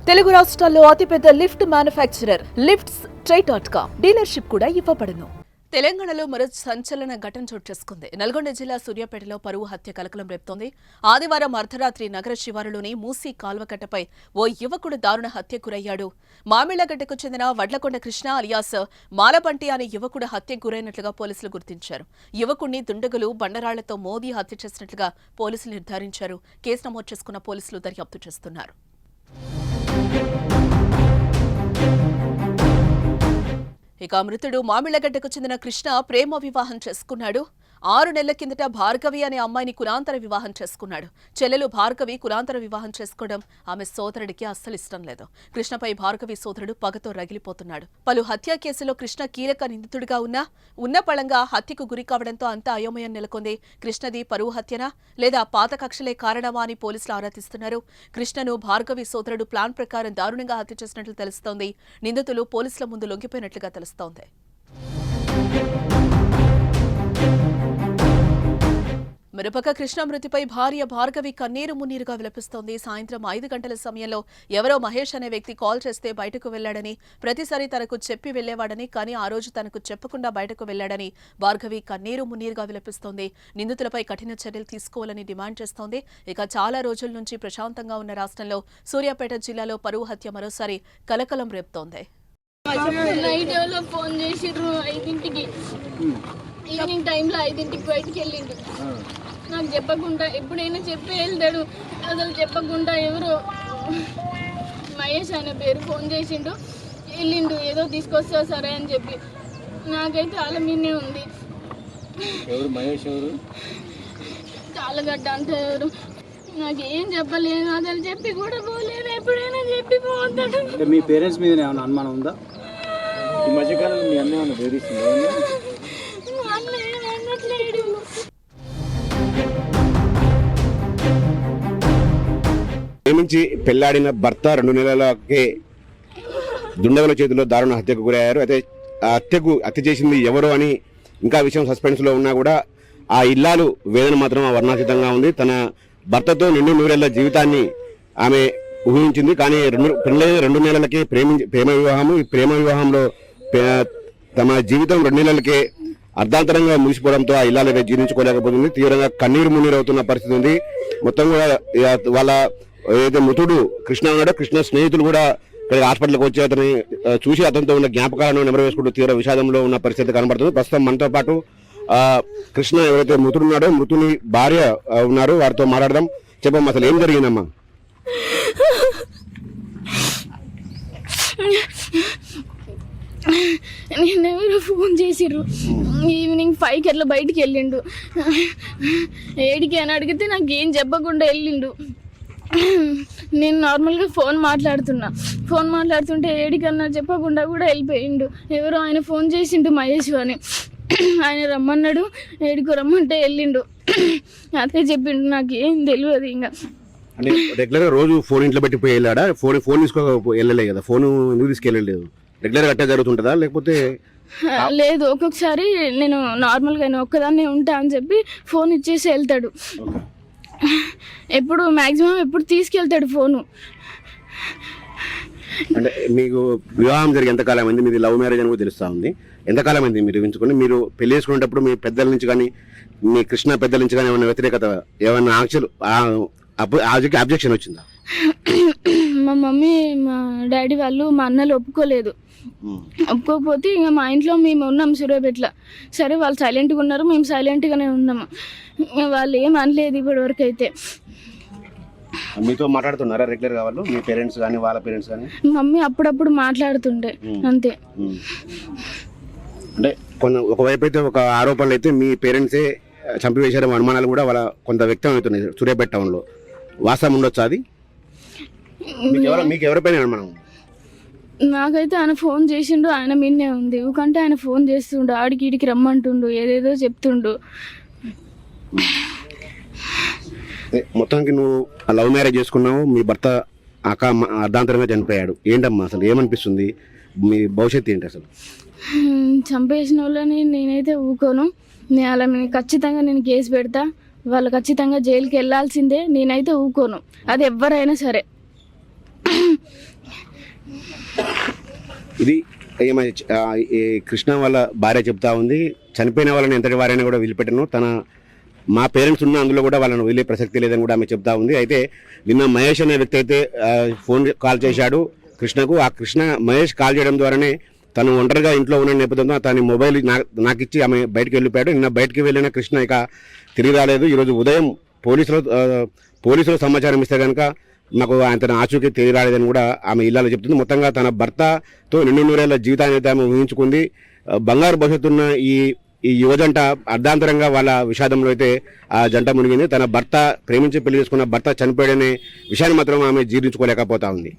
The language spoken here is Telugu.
తెలుగు రాష్ట్రాల్లో అతిపెద్ద లిఫ్ట్ మ్యానుఫ్యాక్చరర్ లిఫ్ట్స్ ట్రై.com డీలర్షిప్ కూడా ఇవ్వబడును. తెలంగాణలో మరో సంచలన ఘటన చోటు చేసుకుంది. నల్గొండ జిల్లా సూర్యాపేటలో పరువు హత్య కలకలం రేపుతోంది. ఆదివారం అర్ధరాత్రి నగర శివారులోని మూసీ కాల్వకట్టపై ఓ యువకుడు దారుణ హత్యకు గురయ్యాడు. మామిళ్లగడ్డకు చెందిన వడ్లకొండ కృష్ణ అలియాస్ మాలబంటి అనే యువకుడు హత్యకు గురైనట్లుగా పోలీసులు గుర్తించారు. యువకుడిని దుండగులు బండరాళ్లతో మోదీ హత్య చేసినట్లుగా పోలీసులు నిర్ధారించారు. కేసు నమోదు చేసుకున్న పోలీసులు దర్యాప్తు చేస్తున్నారు. ఇక మృతుడు మామిళ్లగడ్డకు చెందిన కృష్ణ ప్రేమ వివాహం చేసుకున్నాడు. 6 నెలల కిందట భార్గవి అనే అమ్మాయిని కులాంతర వివాహం చేసుకున్నాడు. చెల్లెలు భార్గవి కులాంతర వివాహం చేసుకోవడం ఆమె సోదరుడికి అస్సలు ఇష్టం లేదు. కృష్ణపై భార్గవి సోదరుడు పగతో రగిలిపోతున్నాడు. పలు హత్యా కేసులో కృష్ణ కీలక నిందితుడిగా ఉన్న పళంగా హత్యకు గురి కావడంతో అంతా అయోమయం నెలకొంది. కృష్ణది పరువు హత్యనా లేదా పాత కక్షలే కారణమా అని పోలీసులు ఆరా తీస్తున్నారు. కృష్ణను భార్గవి సోదరుడు ప్లాన్ ప్రకారం దారుణంగా హత్య చేసినట్లు తెలుస్తోంది. నిందితులు పోలీసుల ముందు లొంగిపోయినట్లుగా తెలుస్తోంది. మరోపక్క కృష్ణ మృతిపై భార్య భార్గవి కన్నీరు మున్నీరుగా విలపిస్తోంది. సాయంత్రం 5 గంటల సమయంలో ఎవరో మహేష్ అనే వ్యక్తి కాల్ చేస్తే బయటకు వెళ్లాడని, ప్రతిసారి తనకు చెప్పి వెళ్లేవాడని, కానీ ఆ రోజు తనకు చెప్పకుండా బయటకు వెళ్లాడని భార్గవి కన్నీరు మున్నీరుగా విలపిస్తోంది. నిందితులపై కఠిన చర్యలు తీసుకోవాలని డిమాండ్ చేస్తోంది. ఇక చాలా రోజుల నుంచి ప్రశాంతంగా ఉన్న రాష్ట్రంలో సూర్యాపేట జిల్లాలో పరువు హత్య మరోసారి కలకలం రేపుతోంది. ఈవినింగ్ టైంలో 5ంటికి బయటికి వెళ్ళిండు. నాకు చెప్పకుండా ఎప్పుడైనా చెప్పి వెళ్తాడు, అసలు చెప్పకుండా ఎవరో మహేష్ అనే పేరు ఫోన్ చేసిండు, వెళ్ళిండు ఏదో తీసుకొస్తా సరే అని చెప్పి. నాకైతే వాళ్ళ మీదే ఉంది. చాలగడ్డ అంటే ఎవరు నాకేం చెప్పలేదు, అసలు చెప్పి కూడా పోలేదు. ఎప్పుడైనా చెప్పి పోతాడు. మీ పేరెంట్స్ మీద ఏమైనా అనుమానం ఉందా? ఈ మధ్యకాలంలో మీ అన్న ఏమైనా బెదిరిస్తుందా? ప్రేమించి పెళ్లాడిన భర్త 2 నెలలకే దుండగుల చేతిలో దారుణ హత్యకు గురయ్యారు. అయితే ఆ హత్య చేసింది ఎవరు అని ఇంకా విషయం సస్పెన్స్ లో ఉన్నా కూడా ఆ ఇల్లాలు వేదన మాత్రం వర్ణాతీతంగా ఉంది. తన భర్తతో 2 జీవితాన్ని ఆమె ఊహించింది. కానీ 2 నెలలకే ప్రేమ వివాహం. ఈ ప్రేమ వివాహంలో తమ జీవితం 2 నెలలకే అర్ధాంతరంగా ముగిసిపోవడంతో ఆ ఇల్లాలు జీర్ణించుకోలేకపోతుంది. తీవ్రంగా కన్నీరు మున్నీరు అవుతున్న పరిస్థితి ఉంది. మొత్తం కూడా వాళ్ళ ఏదైతే మృతుడు కృష్ణ ఉన్నాడో, కృష్ణ స్నేహితులు కూడా ఇక్కడ హాస్పిటల్కి వచ్చి అతని చూసి అతనితో ఉన్న జ్ఞాపకాలను నెమరవేసుకుంటూ తీవ్ర విషాదంలో ఉన్న పరిస్థితి కనబడుతుంది. ప్రస్తుతం మనతో పాటు కృష్ణ ఎవరైతే మృతుడు ఉన్నాడో, మృతుని భార్య ఉన్నారు, వారితో మాట్లాడదాం. చెప్పమ్మా, అసలు ఏం జరిగిందమ్మా? నేనెవరో ఫోన్ చేసిర్రు. ఈవినింగ్ 5కి అట్లా బయటికి వెళ్ళిండు. 7కి అని అడిగితే నాకు ఏం చెప్పకుండా వెళ్ళిండు. నేను నార్మల్గా ఫోన్ మాట్లాడుతుంటే 7కి అన్నా చెప్పకుండా కూడా వెళ్ళిపోయిండు. ఎవరో ఆయన ఫోన్ చేసిండు మహేష్ అని, ఆయన రమ్మన్నాడు. 7కి రమ్మంటే వెళ్ళిండు. అదే చెప్పిండు, నాకు ఏం తెలియదు. ఇంకా అంటే రెగ్యులర్గా రోజు ఫోన్ ఇంట్లో పెట్టి పోయి వెళ్ళాడా? ఫోన్ తీసుకో వెళ్ళలే కదా, ఫోన్ ఎందుకు తీసుకెళ్ళలేదు? రెగ్యులర్గా అట్టే జరుగుతుంటుందా లేకపోతే? లేదు, ఒక్కొక్కసారి నేను నార్మల్గా ఒక్కదాన్నే ఉంటా అని చెప్పి ఫోన్ ఇచ్చేసి వెళ్తాడు. ఎప్పుడు మ్యాక్సిమం ఎప్పుడు తీసుకెళ్తాడు ఫోను. అంటే మీకు వివాహం జరిగి ఎంతకాలం అయింది? మీది లవ్ మ్యారేజ్ అని కూడా తెలుస్తా ఉంది. ఎంతకాలం అయింది మీరు ఊహించుకోండి? మీరు పెళ్లి చేసుకునేటప్పుడు మీ పెద్దల నుంచి కానీ, మీ కృష్ణ పెద్దల నుంచి కానీ ఏమైనా వ్యతిరేకత, ఏమైనా ఆబ్జెక్షన్ వచ్చిందా? మా మమ్మీ, మా డాడీ వాళ్ళు, మా అన్నలు ఒప్పుకోకపోతే ఇంకా మా ఇంట్లో మేము ఉన్నాం సూర్యాపేటలో. సరే, వాళ్ళు సైలెంట్గా ఉన్నారు, మేము సైలెంట్గానే ఉన్నాము. వాళ్ళు ఏం అనలేదు ఇప్పటి వరకు అయితే. మీతో మాట్లాడుతున్నారా రెగ్యులర్గా వాళ్ళు, మీ పేరెంట్స్ కానీ వాళ్ళ పేరెంట్స్ కానీ? మమ్మీ అప్పుడప్పుడు మాట్లాడుతుండే, అంతే. అంటే ఒకవైపు అయితే ఒక ఆరోపణలు అయితే మీ పేరెంట్సే చంపివేశారు అనుమానాలు కూడా వాళ్ళ కొంత వ్యక్తం అవుతున్నాయి సూర్యాపేట టౌన్లో. వాస్తవం ఉండొచ్చు అది? మీకు ఎవరిపైన అనుమానం? నాకైతే ఆయన ఫోన్ చేసిండు, ఆయన మీదే ఉంది. ఎందుకంటే ఆయన ఫోన్ చేస్తుండు, ఆడికి ఈడికి రమ్మంటుండు, ఏదేదో చెప్తుండు. మొత్తానికి నువ్వు లవ్ మ్యారేజ్ చేసుకున్నావు, మీ భర్త అర్ధాంతరంగా చనిపోయాడు. ఏంటమ్మా అసలు ఏమనిపిస్తుంది? మీ భవిష్యత్తు ఏంటి అసలు? చంపేసిన వాళ్ళని నేనైతే ఊకోను. అలా ఖచ్చితంగా నేను కేసు పెడతా. వాళ్ళు ఖచ్చితంగా జైలుకి వెళ్ళాల్సిందే. నేనైతే ఊకోను, అది ఎవరైనా సరే. ఇది ఈ కృష్ణ వాళ్ళ భార్య చెప్తా ఉంది, చనిపోయిన వాళ్ళని ఎంతటి వారైనా కూడా వదిలిపెట్టను, మా పేరెంట్స్ ఉన్న అందులో కూడా వాళ్ళని వదిలే ప్రసక్తి లేదని కూడా ఆమె చెప్తా ఉంది. అయితే నిన్న మహేష్ అనే వ్యక్తి అయితే ఫోన్ కాల్ చేశాడు కృష్ణకు. ఆ మహేష్ కాల్ చేయడం ద్వారానే తను ఒంటరిగా ఇంట్లో ఉన్న నేపథ్యంలో తన మొబైల్ నాకు ఇచ్చి ఆమె బయటకు వెళ్ళిపోయాడు. నిన్న బయటకు వెళ్ళిన కృష్ణ ఇక తిరిగి రాలేదు. ఈరోజు ఉదయం పోలీసులు సమాచారం ఇస్తే కనుక నాకు ఆయన ఆచూకీ తిరిగి రాలేదని కూడా ఆమె ఇల్లాలో చెప్తుంది. మొత్తంగా తన భర్తతో 200 జీవితాన్ని అయితే ఆమె ఊహించుకుంది. బంగారు భవిష్యత్తున్న ఈ యువజంట అర్ధాంతరంగా వాళ్ళ విషాదంలో అయితే ఆ జంట మునిగింది. తన భర్త ప్రేమించి పెళ్లి చేసుకున్న భర్త చనిపోయాడనే విషయాన్ని మాత్రం ఆమె జీర్ణించుకోలేకపోతా ఉంది.